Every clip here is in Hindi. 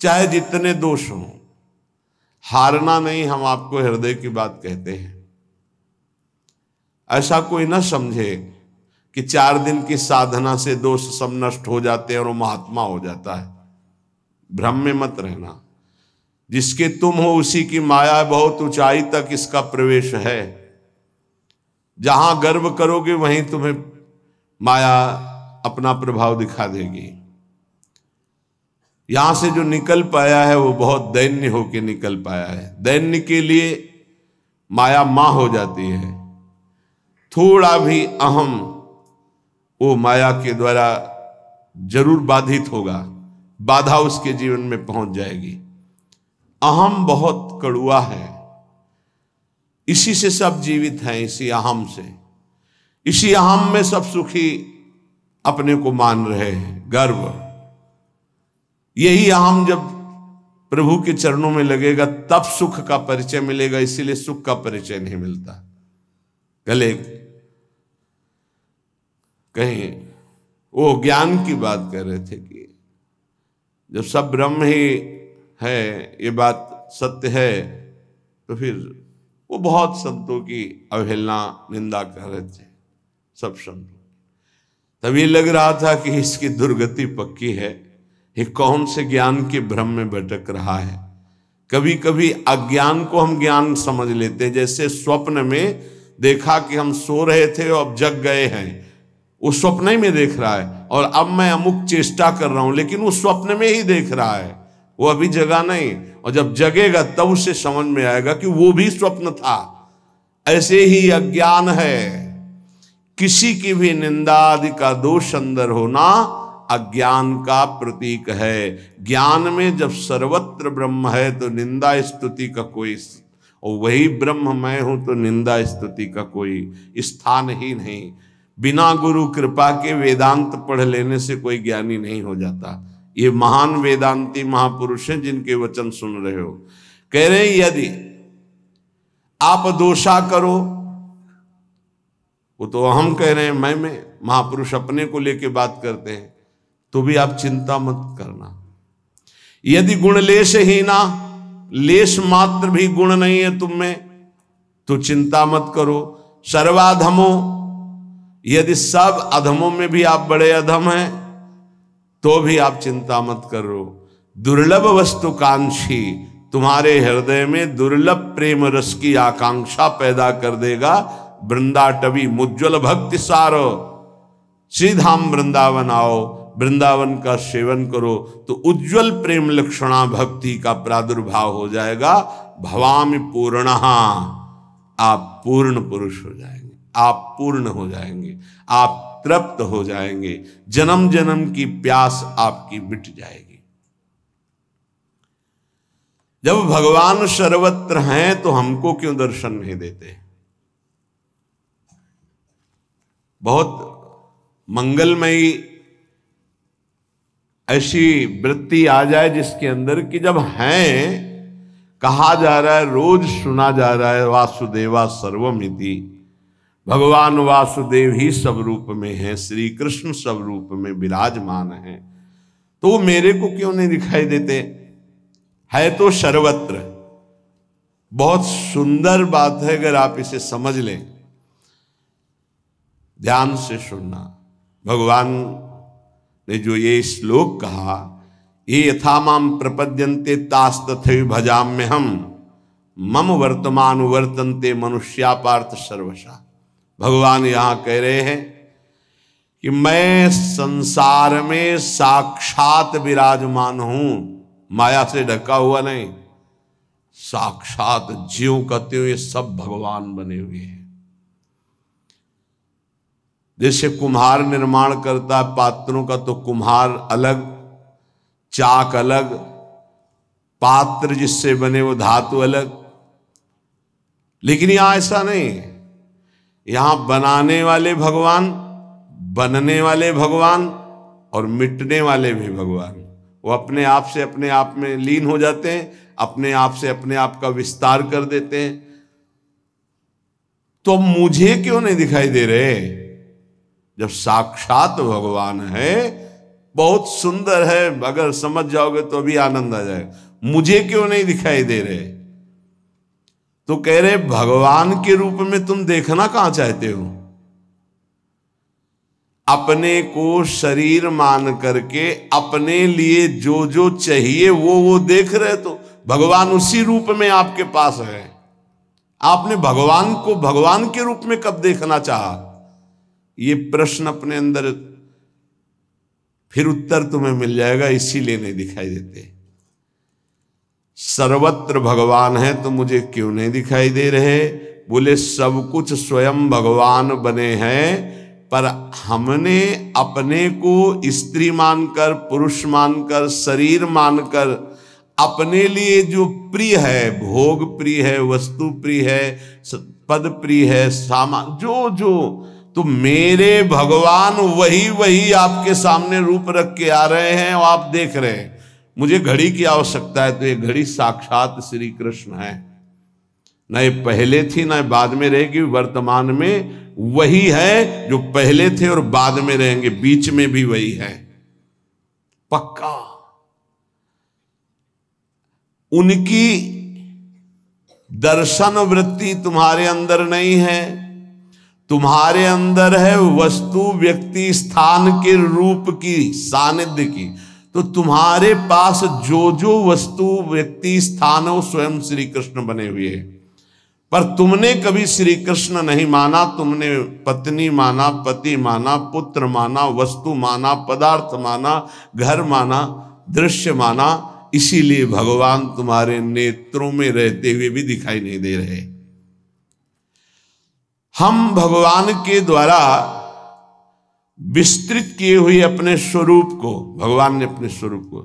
चाहे जितने दोष हों, हारना नहीं। हम आपको हृदय की बात कहते हैं। ऐसा कोई ना समझे कि 4 दिन की साधना से दोष सब नष्ट हो जाते हैं और वो महात्मा हो जाता है। भ्रम में मत रहना। जिसके तुम हो उसी की माया बहुत ऊंचाई तक इसका प्रवेश है। जहां गर्व करोगे वहीं तुम्हें माया अपना प्रभाव दिखा देगी। यहां से जो निकल पाया है वो बहुत दैन्य होके निकल पाया है। दैन्य के लिए माया मां हो जाती है। थोड़ा भी अहम वो माया के द्वारा जरूर बाधित होगा, बाधा उसके जीवन में पहुंच जाएगी। अहम बहुत कड़ुआ है। इसी से सब जीवित हैं, इसी अहम से। इसी अहम में सब सुखी अपने को मान रहे हैं। गर्व, यही अहम जब प्रभु के चरणों में लगेगा तब सुख का परिचय मिलेगा। इसीलिए सुख का परिचय नहीं मिलता। कल कहीं वो ज्ञान की बात कर रहे थे कि जब सब ब्रह्म ही है, ये बात सत्य है, तो फिर वो बहुत संतों की अवहेलना निंदा कर रहे थे। सब संतों, तब ये लग रहा था कि इसकी दुर्गति पक्की है। ये कौन से ज्ञान के भ्रम में भटक रहा है। कभी कभी अज्ञान को हम ज्ञान समझ लेते हैं। जैसे स्वप्न में देखा कि हम सो रहे थे और अब जग गए हैं, वो स्वप्न ही में देख रहा है। और अब मैं अमुक चेष्टा कर रहा हूं, लेकिन वो स्वप्न में ही देख रहा है, वो अभी जगा नहीं। और जब जगेगा तब उसे समझ में आएगा कि वो भी स्वप्न था। ऐसे ही अज्ञान है। किसी की भी निंदा आदि का दोष अंदर होना अज्ञान का प्रतीक है। ज्ञान में जब सर्वत्र ब्रह्म है तो निंदा स्तुति का कोई, और वही ब्रह्म मैं हूं तो निंदा स्तुति का कोई स्थान ही नहीं। बिना गुरु कृपा के वेदांत पढ़ लेने से कोई ज्ञानी नहीं हो जाता। ये महान वेदांती महापुरुष हैं जिनके वचन सुन रहे हो। कह रहे हैं यदि आप दोषा करो, वो तो हम कह रहे हैं, मैं महापुरुष अपने को लेके बात करते हैं, तो भी आप चिंता मत करना। यदि गुण लेश ही ना, लेश मात्र भी गुण नहीं है तुम में, तो चिंता मत करो। सर्वाधमो, यदि सब अधमों में भी आप बड़े अधम हैं तो भी आप चिंता मत करो। दुर्लभ वस्तु कांक्षी, तुम्हारे हृदय में दुर्लभ प्रेम रस की आकांक्षा पैदा कर देगा। वृंदाटवी मुज्ज्वल भक्ति सारो, श्रीधाम वृंदावन आओ, वृंदावन का सेवन करो तो उज्ज्वल प्रेम लक्षणा भक्ति का प्रादुर्भाव हो जाएगा। भवामि पूर्णः, आप पूर्ण पुरुष हो जाएंगे, आप पूर्ण हो जाएंगे, आप तृप्त हो जाएंगे। जन्म जन्म की प्यास आपकी मिट जाएगी। जब भगवान सर्वत्र हैं तो हमको क्यों दर्शन नहीं देते। बहुत मंगलमयी ऐसी वृत्ति आ जाए जिसके अंदर कि जब हैं, कहा जा रहा है, रोज सुना जा रहा है, वासुदेवा सर्वमिति, भगवान वासुदेव ही सब रूप में हैं, श्री कृष्ण सब रूप में विराजमान हैं, तो वो मेरे को क्यों नहीं दिखाई देते। है तो सर्वत्र। बहुत सुंदर बात है, अगर आप इसे समझ लें, ध्यान से सुनना। भगवान ने जो ये श्लोक कहा, ये यथा माम प्रपद्यन्ते तास्तथैव भजाम्यहम् मम वर्तमान वर्तन्ते मनुष्या पार्थ सर्वशा। भगवान यहां कह रहे हैं कि मैं संसार में साक्षात विराजमान हूं, माया से ढका हुआ नहीं। साक्षात ज्यों कहते हुए सब भगवान बने हुए हैं। जैसे कुम्हार निर्माण करता है पात्रों का, तो कुम्हार अलग, चाक अलग, पात्र जिससे बने वो धातु अलग। लेकिन यहां ऐसा नहीं। यहां बनाने वाले भगवान, बनने वाले भगवान और मिटने वाले भी भगवान। वो अपने आप से अपने आप में लीन हो जाते हैं, अपने आप से अपने आप का विस्तार कर देते हैं। तो मुझे क्यों नहीं दिखाई दे रहे। जब साक्षात भगवान है, बहुत सुंदर है, अगर समझ जाओगे तो अभी आनंद आ जाएगा, मुझे क्यों नहीं दिखाई दे रहे? तो कह रहे भगवान के रूप में तुम देखना कहां चाहते हो? अपने को शरीर मान करके अपने लिए जो जो चाहिए वो देख रहे, तो भगवान उसी रूप में आपके पास है। आपने भगवान को भगवान के रूप में कब देखना चाहा? ये प्रश्न अपने अंदर, फिर उत्तर तुम्हें मिल जाएगा, इसीलिए नहीं दिखाई देते। सर्वत्र भगवान है तो मुझे क्यों नहीं दिखाई दे रहे? बोले सब कुछ स्वयं भगवान बने हैं, पर हमने अपने को स्त्री मानकर, पुरुष मानकर, शरीर मानकर अपने लिए जो प्रिय है, भोग प्रिय है, वस्तु प्रिय है, पद प्रिय है, सामान जो जो, तो मेरे भगवान वही वही आपके सामने रूप रख के आ रहे हैं और आप देख रहे हैं। मुझे घड़ी की आवश्यकता है, तो ये घड़ी साक्षात श्री कृष्ण है, न ये पहले थी न बाद में रहेगी, वर्तमान में वही है जो पहले थे और बाद में रहेंगे, बीच में भी वही है, पक्का। उनकी दर्शन वृत्ति तुम्हारे अंदर नहीं है, तुम्हारे अंदर है वस्तु, व्यक्ति, स्थान के रूप की, सानिध्य की। तो तुम्हारे पास जो जो वस्तु, व्यक्ति, स्थान हो, स्वयं श्री कृष्ण बने हुए हैं, पर तुमने कभी श्री कृष्ण नहीं माना। तुमने पत्नी माना, पति माना, पुत्र माना, वस्तु माना, पदार्थ माना, घर माना, दृश्य माना, इसीलिए भगवान तुम्हारे नेत्रों में रहते हुए भी दिखाई नहीं दे रहे। हम भगवान के द्वारा विस्तृत किए हुए अपने स्वरूप को, भगवान ने अपने स्वरूप को,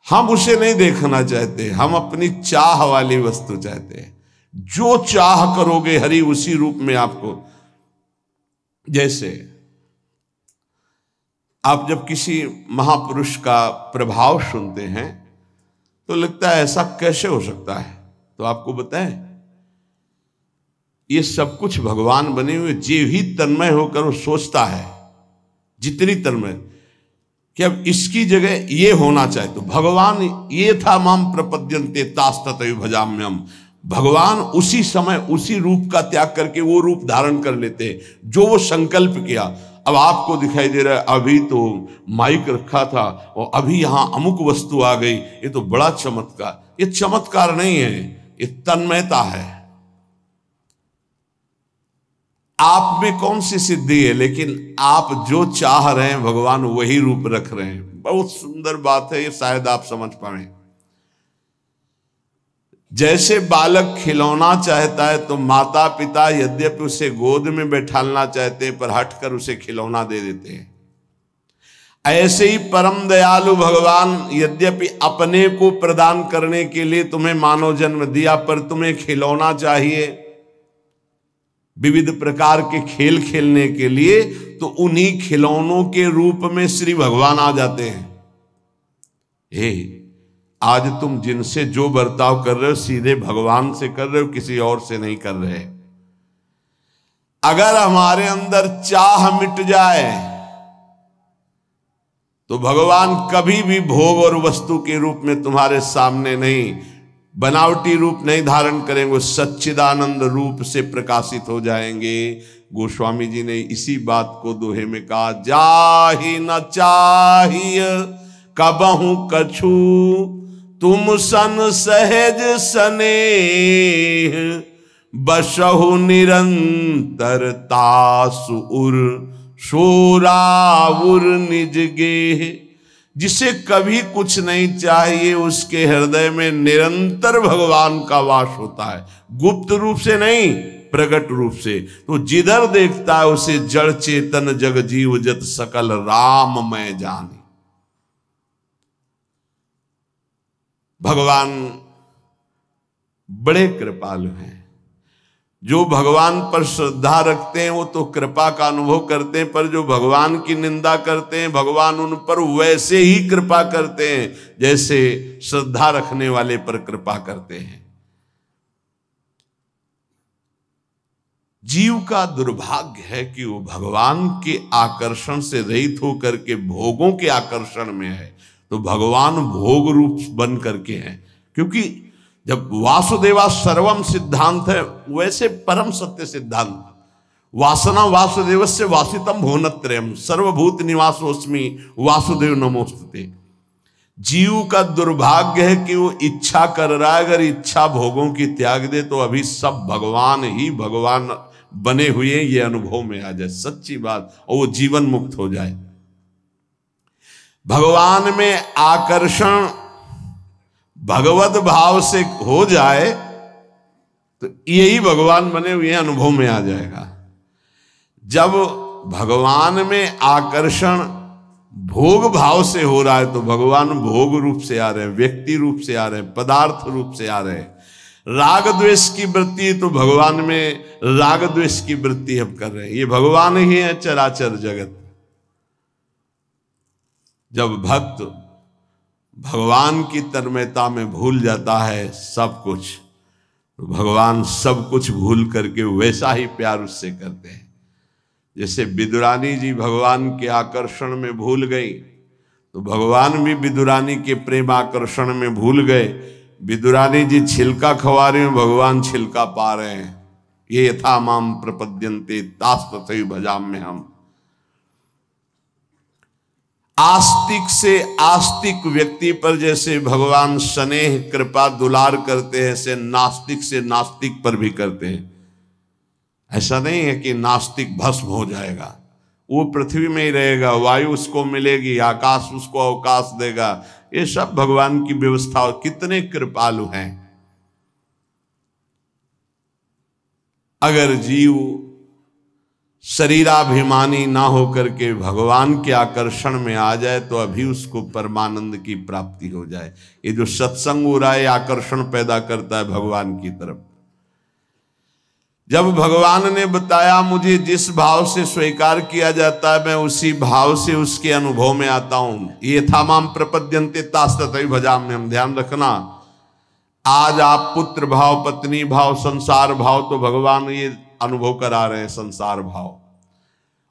हम उसे नहीं देखना चाहते, हम अपनी चाह वाली वस्तु चाहते हैं। जो चाह करोगे हरि उसी रूप में आपको। जैसे आप जब किसी महापुरुष का प्रभाव सुनते हैं तो लगता है ऐसा कैसे हो सकता है, तो आपको बताएं, ये सब कुछ भगवान बने हुए। जे भी तन्मय होकर वो सोचता है, जितनी तन्मय, कि अब इसकी जगह ये होना चाहिए, तो भगवान ये था, माम प्रपद्यन्ते तास्ततयो भजाम्यहम्। भगवान उसी समय उसी रूप का त्याग करके वो रूप धारण कर लेते जो वो संकल्प किया। अब आपको दिखाई दे रहा है अभी तो माइक रखा था और अभी यहां अमुक वस्तु आ गई, ये तो बड़ा चमत्कार। ये चमत्कार नहीं है, ये तन्मयता है। आप में कौन सी सिद्धि है, लेकिन आप जो चाह रहे हैं भगवान वही रूप रख रहे हैं। बहुत सुंदर बात है, ये शायद आप समझ पाए। जैसे बालक खिलौना चाहता है तो माता पिता यद्यपि उसे गोद में बैठालना चाहते हैं, पर हटकर उसे खिलौना दे देते हैं। ऐसे ही परम दयालु भगवान यद्यपि अपने को प्रदान करने के लिए तुम्हें मानव जन्म दिया, पर तुम्हें खिलौना चाहिए, विविध प्रकार के खेल खेलने के लिए, तो उन्हीं खिलौनों के रूप में श्री भगवान आ जाते हैं। आज तुम जिनसे जो बर्ताव कर रहे हो सीधे भगवान से कर रहे हो, किसी और से नहीं कर रहे। अगर हमारे अंदर चाह मिट जाए तो भगवान कभी भी भोग और वस्तु के रूप में तुम्हारे सामने नहीं, बनावटी रूप नहीं धारण करेंगे, सच्चिदानंद रूप से प्रकाशित हो जाएंगे। गोस्वामी जी ने इसी बात को दोहे में कहा, जाहि न चाहिए कबहु कछु, तुम सन सहज स्नेह, बसहु निरंतर तासु उर, शोरावुर निज गेह। जिसे कभी कुछ नहीं चाहिए उसके हृदय में निरंतर भगवान का वास होता है, गुप्त रूप से नहीं, प्रकट रूप से। तो जिधर देखता है उसे जड़ चेतन जग जीव जत सकल राम मैं जानी। भगवान बड़े कृपालु हैं। जो भगवान पर श्रद्धा रखते हैं वो तो कृपा का अनुभव करते हैं, पर जो भगवान की निंदा करते हैं भगवान उन पर वैसे ही कृपा करते हैं जैसे श्रद्धा रखने वाले पर कृपा करते हैं। जीव का दुर्भाग्य है कि वो भगवान के आकर्षण से रहित होकर के भोगों के आकर्षण में है। तो भगवान भोग रूप बन करके हैं, क्योंकि जब वासुदेवा सर्वम सिद्धांत है, वैसे परम सत्य सिद्धांत वासना वासुदेवस्य वासितम भुवनत्रयम् सर्वभूत निवासोस्मि वासुदेव नमोस्तुते। जीव का दुर्भाग्य है कि वो इच्छा कर रहा है, अगर इच्छा भोगों की त्याग दे तो अभी सब भगवान ही भगवान बने हुए ये अनुभव में आ जाए, सच्ची बात, और वो जीवन मुक्त हो जाए। भगवान में आकर्षण भगवत भाव से हो जाए तो यही भगवान बने हुए अनुभव में आ जाएगा। जब भगवान में आकर्षण भोग भाव से हो रहा है तो भगवान भोग रूप से आ रहे हैं, व्यक्ति रूप से आ रहे हैं, पदार्थ रूप से आ रहे हैं। राग द्वेष की वृत्ति तो भगवान में राग द्वेष की वृत्ति हम कर रहे हैं, ये भगवान ही है चराचर जगत। जब भक्त भगवान की तन्मयता में भूल जाता है सब कुछ, तो भगवान सब कुछ भूल करके वैसा ही प्यार उससे करते हैं। जैसे विदुरानी जी भगवान के आकर्षण में भूल गई, तो भगवान भी विदुरानी के प्रेम आकर्षण में भूल गए। विदुरानी जी छिलका खवा रहे हैं, भगवान छिलका पा रहे हैं। ये यथा माम प्रपद्यन्ते तास तथैव भजाम्य हम। आस्तिक से आस्तिक व्यक्ति पर जैसे भगवान स्नेह कृपा दुलार करते हैं, ऐसे नास्तिक से नास्तिक पर भी करते हैं। ऐसा नहीं है कि नास्तिक भस्म हो जाएगा, वो पृथ्वी में ही रहेगा, वायु उसको मिलेगी, आकाश उसको अवकाश देगा। ये सब भगवान की व्यवस्था, कितने कृपालु हैं। अगर जीव शरीराभिमानी ना होकर के भगवान के आकर्षण में आ जाए तो अभी उसको परमानंद की प्राप्ति हो जाए। ये जो सत्संग हो रहा है आकर्षण पैदा करता है भगवान की तरफ। जब भगवान ने बताया मुझे जिस भाव से स्वीकार किया जाता है मैं उसी भाव से उसके अनुभव में आता हूं, ये था माम प्रपद्यन्ते तास तथैव भजाम्यहम्। ध्यान रखना, आज आप पुत्र भाव, पत्नी भाव, संसार भाव, तो भगवान ये अनुभव करा रहे हैं संसार भाव।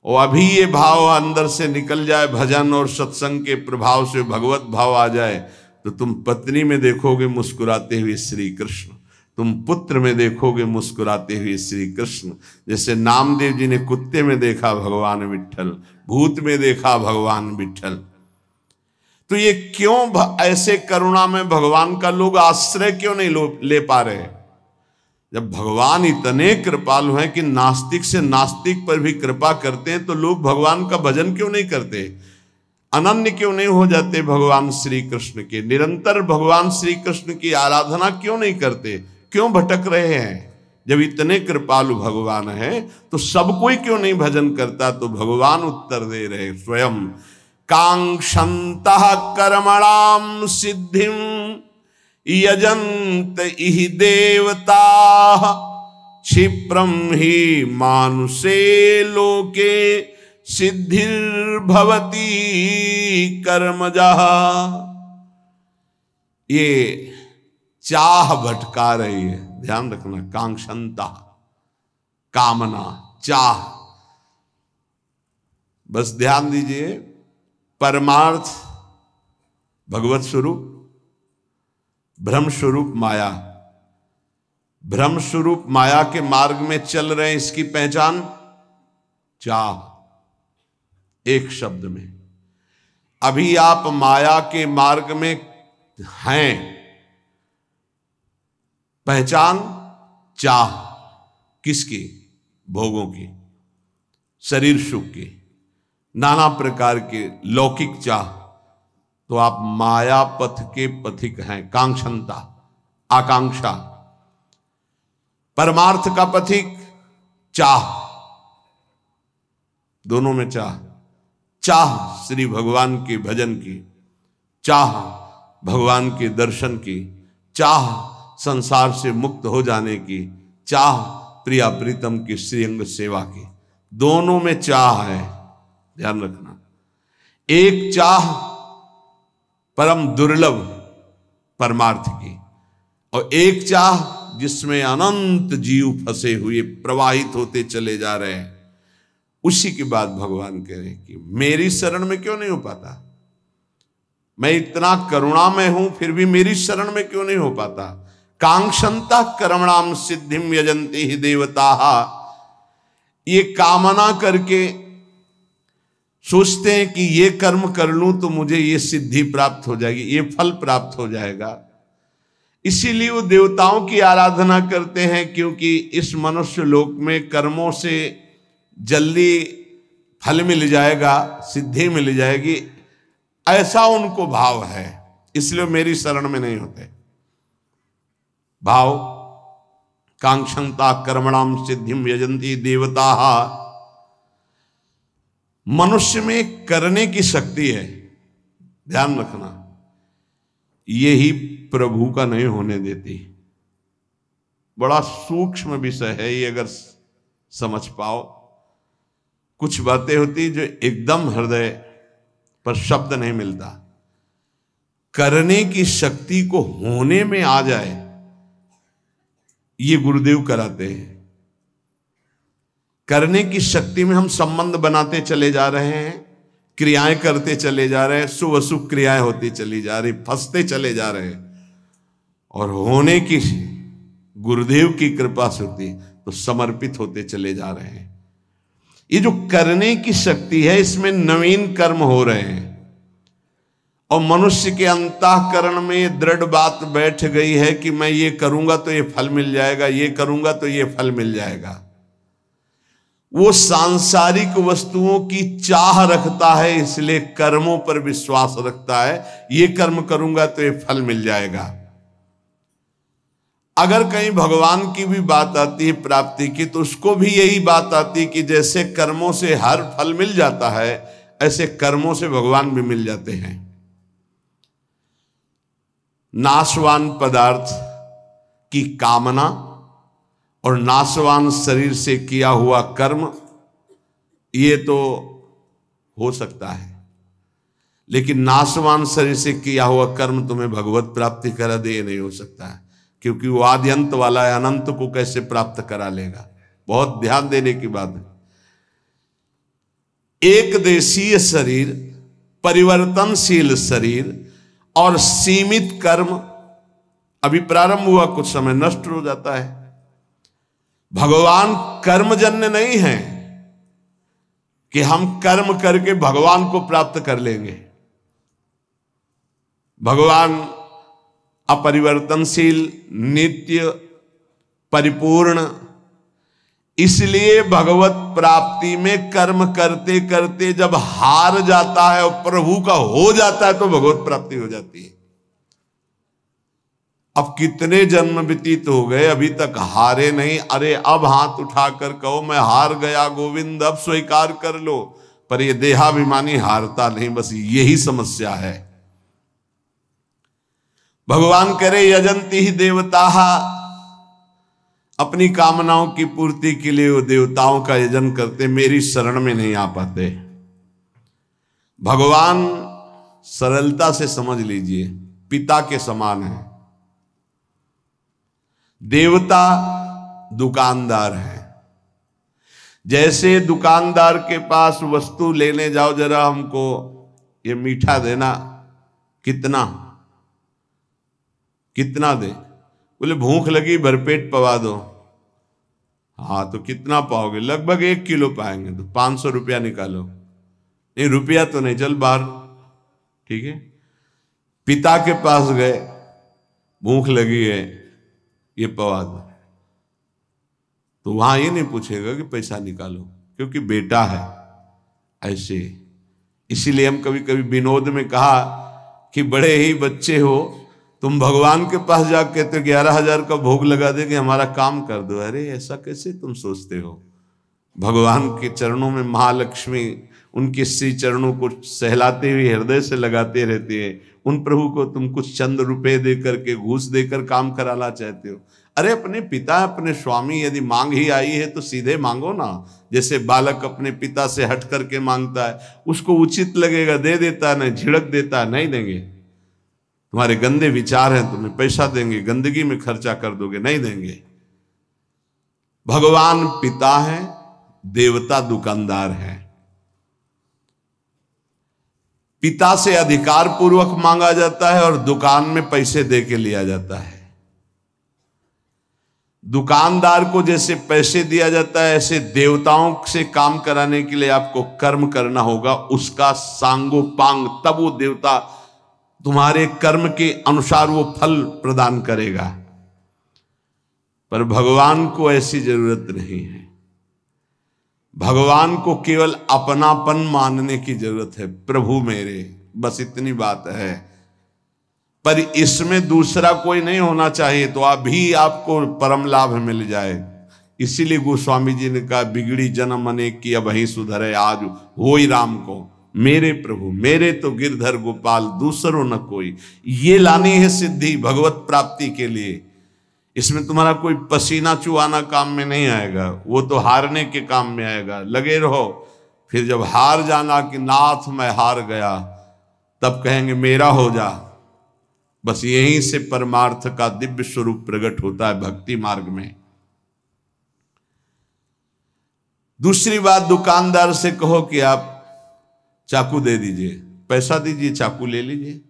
और अभी ये भाव अंदर से निकल जाए, भजन और सत्संग के प्रभाव से भगवत भाव आ जाए, तो तुम पत्नी में देखोगे मुस्कुराते हुए श्री कृष्ण, तुम पुत्र में देखोगे मुस्कुराते हुए श्री कृष्ण। जैसे नामदेव जी ने कुत्ते में देखा भगवान विट्ठल, भूत में देखा भगवान विट्ठल। तो ये क्यों ऐसे करुणा में भगवान का लोग आश्रय क्यों नहीं ले पा रहे? जब भगवान इतने कृपालु हैं कि नास्तिक से नास्तिक पर भी कृपा करते हैं, तो लोग भगवान का भजन क्यों नहीं करते? अनन्य क्यों नहीं हो जाते भगवान श्री कृष्ण के? निरंतर भगवान श्री कृष्ण की आराधना क्यों नहीं करते? क्यों भटक रहे हैं? जब इतने कृपालु भगवान हैं तो सब कोई क्यों नहीं भजन करता? तो भगवान उत्तर दे रहे स्वयं, कांक्षन्तः कर्मणां सिद्धिं यजन्त इहि देवताः क्षिप्रं हि मानुषे लोके सिद्धिर्भवति कर्मजः। ये चाह भटका रही है, ध्यान रखना। कांक्षन्ता, कामना, चाह। बस ध्यान दीजिए, परमार्थ भगवत स्वरूप, ब्रह्म स्वरूप माया। ब्रह्म स्वरूप माया के मार्ग में चल रहे हैं, इसकी पहचान चाह। एक शब्द में, अभी आप माया के मार्ग में हैं, पहचान चाह। किसकी? भोगों की, शरीर सुख की, नाना प्रकार के लौकिक चाह। तो आप माया पथ के पथिक हैं। कांक्षन्ता, आकांक्षा। परमार्थ का पथिक चाह, दोनों में चाह। चाह श्री भगवान के भजन की, चाह भगवान के दर्शन की, चाह संसार से मुक्त हो जाने की, चाह प्रिया प्रीतम की श्रीअंग सेवा की। दोनों में चाह है, ध्यान रखना। एक चाह परम दुर्लभ परमार्थ की, और एक चाह जिसमें अनंत जीव फंसे हुए प्रवाहित होते चले जा रहे हैं, उसी की बात भगवान कह रहे हैं कि मेरी शरण में क्यों नहीं हो पाता। मैं इतना करुणामय हूं फिर भी मेरी शरण में क्यों नहीं हो पाता। कांक्षंता कर्मणाम सिद्धिम यजंती ही देवता, ये कामना करके सोचते हैं कि ये कर्म कर लूं तो मुझे ये सिद्धि प्राप्त हो जाएगी, ये फल प्राप्त हो जाएगा। इसीलिए वो देवताओं की आराधना करते हैं, क्योंकि इस मनुष्य लोक में कर्मों से जल्दी फल मिल जाएगा, सिद्धि मिल जाएगी, ऐसा उनको भाव है। इसलिए मेरी शरण में नहीं होते। भाव कांक्षंता कर्मणाम सिद्धिम यजंती देवता, मनुष्य में करने की शक्ति है, ध्यान रखना, यही प्रभु का नहीं होने देती। बड़ा सूक्ष्म विषय है ये, अगर समझ पाओ। कुछ बातें होती जो एकदम हृदय पर शब्द नहीं मिलता, करने की शक्ति को होने में आ जाए, ये गुरुदेव कराते हैं। करने की शक्ति में हम संबंध बनाते चले जा रहे हैं, क्रियाएं करते चले जा रहे हैं, शुभ अशुभ क्रियाएं होती चली जा रही, फंसते चले जा रहे हैं, और होने की गुरुदेव की कृपा से होती तो समर्पित होते चले जा रहे हैं। ये जो करने की शक्ति है, इसमें नवीन कर्म हो रहे हैं, और मनुष्य के अंतःकरण में दृढ़ बात बैठ गई है कि मैं ये करूंगा तो ये फल मिल जाएगा, ये करूंगा तो ये फल मिल जाएगा। वो सांसारिक वस्तुओं की चाह रखता है, इसलिए कर्मों पर विश्वास रखता है, ये कर्म करूंगा तो ये फल मिल जाएगा। अगर कहीं भगवान की भी बात आती है प्राप्ति की, तो उसको भी यही बात आती है कि जैसे कर्मों से हर फल मिल जाता है, ऐसे कर्मों से भगवान भी मिल जाते हैं। नाशवान पदार्थ की कामना और नाशवान शरीर से किया हुआ कर्म, ये तो हो सकता है, लेकिन नाशवान शरीर से किया हुआ कर्म तुम्हें भगवत प्राप्ति करा दे, ये नहीं हो सकता है, क्योंकि वो आदि अंत वाला है, अनंत को कैसे प्राप्त करा लेगा। बहुत ध्यान देने की बात है। एक देशीय शरीर, परिवर्तनशील शरीर और सीमित कर्म अभी प्रारंभ हुआ, कुछ समय नष्ट हो जाता है। भगवान कर्मजन्य नहीं है कि हम कर्म करके भगवान को प्राप्त कर लेंगे। भगवान अपरिवर्तनशील, नित्य, परिपूर्ण, इसलिए भगवत प्राप्ति में कर्म करते करते जब हार जाता है और प्रभु का हो जाता है तो भगवत प्राप्ति हो जाती है। अब कितने जन्म व्यतीत हो गए, अभी तक हारे नहीं। अरे अब हाथ उठाकर कहो मैं हार गया गोविंद, अब स्वीकार कर लो। पर ये देहाभिमानी हारता नहीं, बस यही समस्या है। भगवान करे यजंती ही देवता, अपनी कामनाओं की पूर्ति के लिए वो देवताओं का यजन करते, मेरी शरण में नहीं आ पाते। भगवान सरलता से समझ लीजिए पिता के समान है, देवता दुकानदार है। जैसे दुकानदार के पास वस्तु लेने जाओ, जरा हमको ये मीठा देना, कितना कितना दे, बोले भूख लगी भरपेट पवा दो। हाँ तो कितना पाओगे, लगभग 1 किलो पाएंगे, तो 500 रुपया निकालो। नहीं रुपया तो नहीं, चल बाहर, ठीक है। पिता के पास गए, भूख लगी है, ये पवा दो, तो वहां ये नहीं पूछेगा कि पैसा निकालो, क्योंकि बेटा है। ऐसे इसीलिए हम कभी कभी विनोद में कहा कि बड़े ही बच्चे हो तुम, भगवान के पास जाके तो 11,000 का भोग लगा दे कि हमारा काम कर दो। अरे ऐसा कैसे तुम सोचते हो। भगवान के चरणों में महालक्ष्मी उनके श्री चरणों को सहलाते हुए हृदय से लगाते रहते हैं। उन प्रभु को तुम कुछ चंद रुपए दे करके, घूस देकर काम कराना चाहते हो। अरे अपने पिता, अपने स्वामी, यदि मांग ही आई है तो सीधे मांगो ना। जैसे बालक अपने पिता से हट करके मांगता है, उसको उचित लगेगा दे देता है, नहीं झिड़क देता है, नहीं देंगे। तुम्हारे गंदे विचार हैं, तुम्हें पैसा देंगे, गंदगी में खर्चा कर दोगे, नहीं देंगे। भगवान पिता है, देवता दुकानदार है। पिता से अधिकार पूर्वक मांगा जाता है और दुकान में पैसे दे के लिया जाता है। दुकानदार को जैसे पैसे दिया जाता है, ऐसे देवताओं से काम कराने के लिए आपको कर्म करना होगा, उसका सांगोपांग, तब वो देवता तुम्हारे कर्म के अनुसार वो फल प्रदान करेगा। पर भगवान को ऐसी जरूरत नहीं है। भगवान को केवल अपनापन मानने की जरूरत है, प्रभु मेरे, बस इतनी बात है। पर इसमें दूसरा कोई नहीं होना चाहिए, तो अभी आपको परम लाभ मिल जाए। इसीलिए गोस्वामी जी ने कहा, बिगड़ी जन्म अनेक की अब ही सुधरे, आज होई राम को मेरे प्रभु, मेरे तो गिरधर गोपाल, दूसरों न कोई। ये लानी है सिद्धि भगवत प्राप्ति के लिए। इसमें तुम्हारा कोई पसीना चुहाना काम में नहीं आएगा, वो तो हारने के काम में आएगा। लगे रहो, फिर जब हार जाना कि नाथ मैं हार गया, तब कहेंगे मेरा हो जा। बस यहीं से परमार्थ का दिव्य स्वरूप प्रकट होता है भक्ति मार्ग में। दूसरी बात, दुकानदार से कहो कि आप चाकू दे दीजिए, पैसा दीजिए, चाकू ले लीजिए।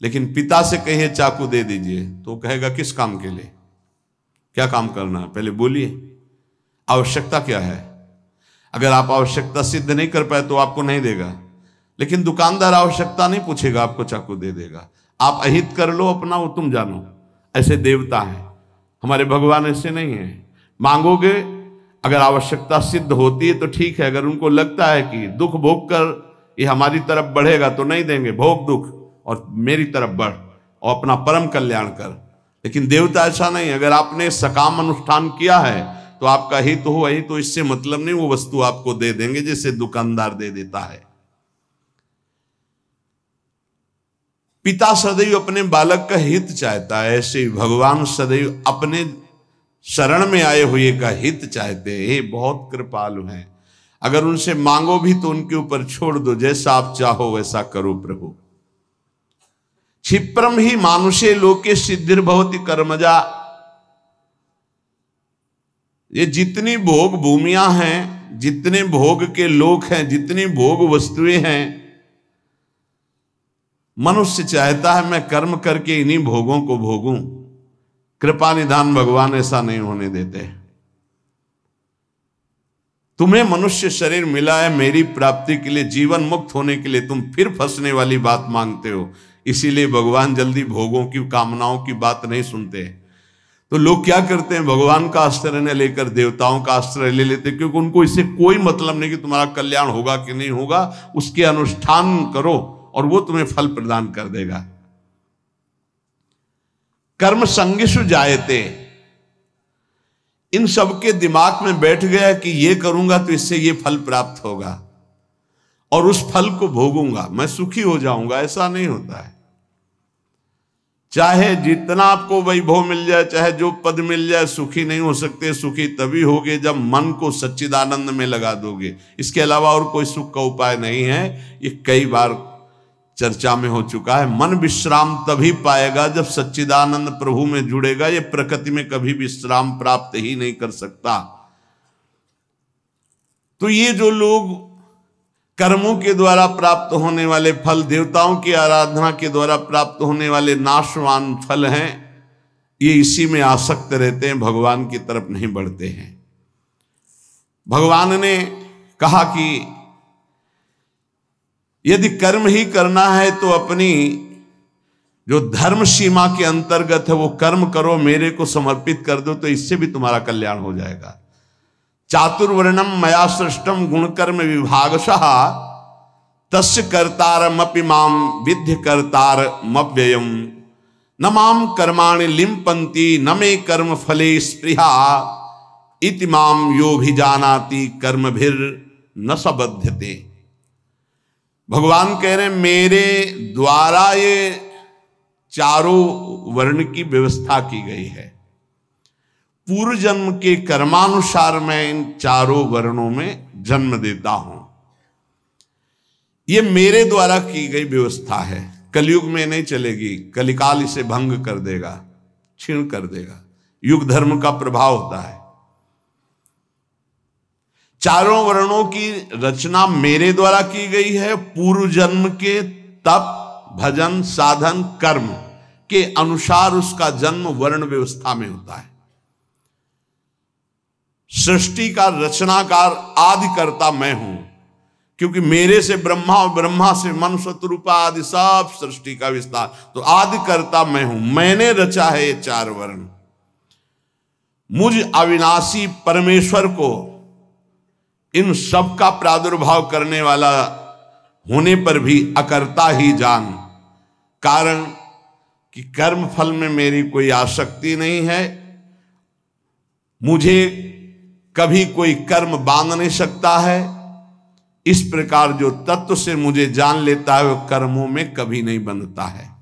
लेकिन पिता से कहिए चाकू दे दीजिए, तो कहेगा किस काम के लिए, क्या काम करना है, पहले बोलिए, आवश्यकता क्या है। अगर आप आवश्यकता सिद्ध नहीं कर पाए तो आपको नहीं देगा। लेकिन दुकानदार आवश्यकता नहीं पूछेगा, आपको चाकू दे देगा। आप अहित कर लो अपना, वो तुम जानो। ऐसे देवता हैं हमारे, भगवान ऐसे नहीं है। मांगोगे, अगर आवश्यकता सिद्ध होती है तो ठीक है। अगर उनको लगता है कि दुख भोग कर ये हमारी तरफ बढ़ेगा तो नहीं देंगे, भोग दुख और मेरी तरफ बढ़ और अपना परम कल्याण कर। लेकिन देवता ऐसा नहीं। अगर आपने सकाम अनुष्ठान किया है तो आपका हित हो, वही तो इससे मतलब नहीं, वो वस्तु आपको दे देंगे जैसे दुकानदार दे देता है। पिता सदैव अपने बालक का हित चाहता है, ऐसे ही भगवान सदैव अपने शरण में आए हुए का हित चाहते हैं। ये बहुत कृपालु हैं। अगर उनसे मांगो भी तो उनके ऊपर छोड़ दो, जैसा आप चाहो वैसा करो प्रभु। क्षिप्रम ही मानुषे लोके सिद्धिर्भवति कर्मजा। ये जितनी भोग भूमियां हैं, जितने भोग के लोक हैं, जितनी भोग वस्तुएं हैं, मनुष्य चाहता है मैं कर्म करके इन्हीं भोगों को भोगूं। कृपा निधान भगवान ऐसा नहीं होने देते। तुम्हें मनुष्य शरीर मिला है मेरी प्राप्ति के लिए, जीवन मुक्त होने के लिए, तुम फिर फंसने वाली बात मांगते हो। इसीलिए भगवान जल्दी भोगों की, कामनाओं की बात नहीं सुनते। तो लोग क्या करते हैं, भगवान का आश्रय न लेकर देवताओं का आश्रय ले लेते, क्योंकि उनको इससे कोई मतलब नहीं कि तुम्हारा कल्याण होगा कि नहीं होगा। उसके अनुष्ठान करो और वो तुम्हें फल प्रदान कर देगा। कर्म संगिषु जायते, इन सबके दिमाग में बैठ गया कि ये करूंगा तो इससे ये फल प्राप्त होगा और उस फल को भोगूंगा, मैं सुखी हो जाऊंगा। ऐसा नहीं होता है। चाहे जितना आपको वैभव मिल जाए, चाहे जो पद मिल जाए, सुखी नहीं हो सकते। सुखी तभी होगे जब मन को सच्चिदानंद में लगा दोगे। इसके अलावा और कोई सुख का उपाय नहीं है। ये कई बार चर्चा में हो चुका है। मन विश्राम तभी पाएगा जब सच्चिदानंद प्रभु में जुड़ेगा। ये प्रकृति में कभी विश्राम प्राप्त ही नहीं कर सकता। तो ये जो लोग कर्मों के द्वारा प्राप्त होने वाले फल, देवताओं की आराधना के द्वारा प्राप्त होने वाले नाशवान फल हैं, ये इसी में आसक्त रहते हैं, भगवान की तरफ नहीं बढ़ते हैं। भगवान ने कहा कि यदि कर्म ही करना है तो अपनी जो धर्म सीमा के अंतर्गत है वो कर्म करो, मेरे को समर्पित कर दो, तो इससे भी तुम्हारा कल्याण हो जाएगा। चातुर्वर्णम मया सृष्टम गुणकर्म विभागशः तस्य कर्तारमपि माम विद्य कर्तारमव्ययम् न माम कर्माणि लिम्पन्ति न मे कर्म फले स्पृहा इति माम योऽभिजानाति कर्मभिर् न सबध्यते। भगवान कह रहे हैं मेरे द्वारा ये चारों वर्ण की व्यवस्था की गई है। पूर्व जन्म के कर्मानुसार मैं इन चारों वर्णों में जन्म देता हूं। ये मेरे द्वारा की गई व्यवस्था है। कलयुग में नहीं चलेगी, कलिकाल इसे भंग कर देगा, क्षीण कर देगा। युग धर्म का प्रभाव होता है। चारों वर्णों की रचना मेरे द्वारा की गई है, पूर्व जन्म के तप, भजन, साधन, कर्म के अनुसार उसका जन्म वर्ण व्यवस्था में होता है। सृष्टि का रचनाकार आदिकर्ता मैं हूं, क्योंकि मेरे से ब्रह्मा और ब्रह्मा से मनुष्य रूपा आदि सब सृष्टि का विस्तार, तो आदिकर्ता मैं हूं। मैंने रचा है ये चार वर्ण। मुझ अविनाशी परमेश्वर को इन सब का प्रादुर्भाव करने वाला होने पर भी अकर्ता ही जान, कारण कि कर्म फल में मेरी कोई आसक्ति नहीं है। मुझे कभी कोई कर्म बांध नहीं सकता है। इस प्रकार जो तत्व से मुझे जान लेता है वो कर्मों में कभी नहीं बंधता है।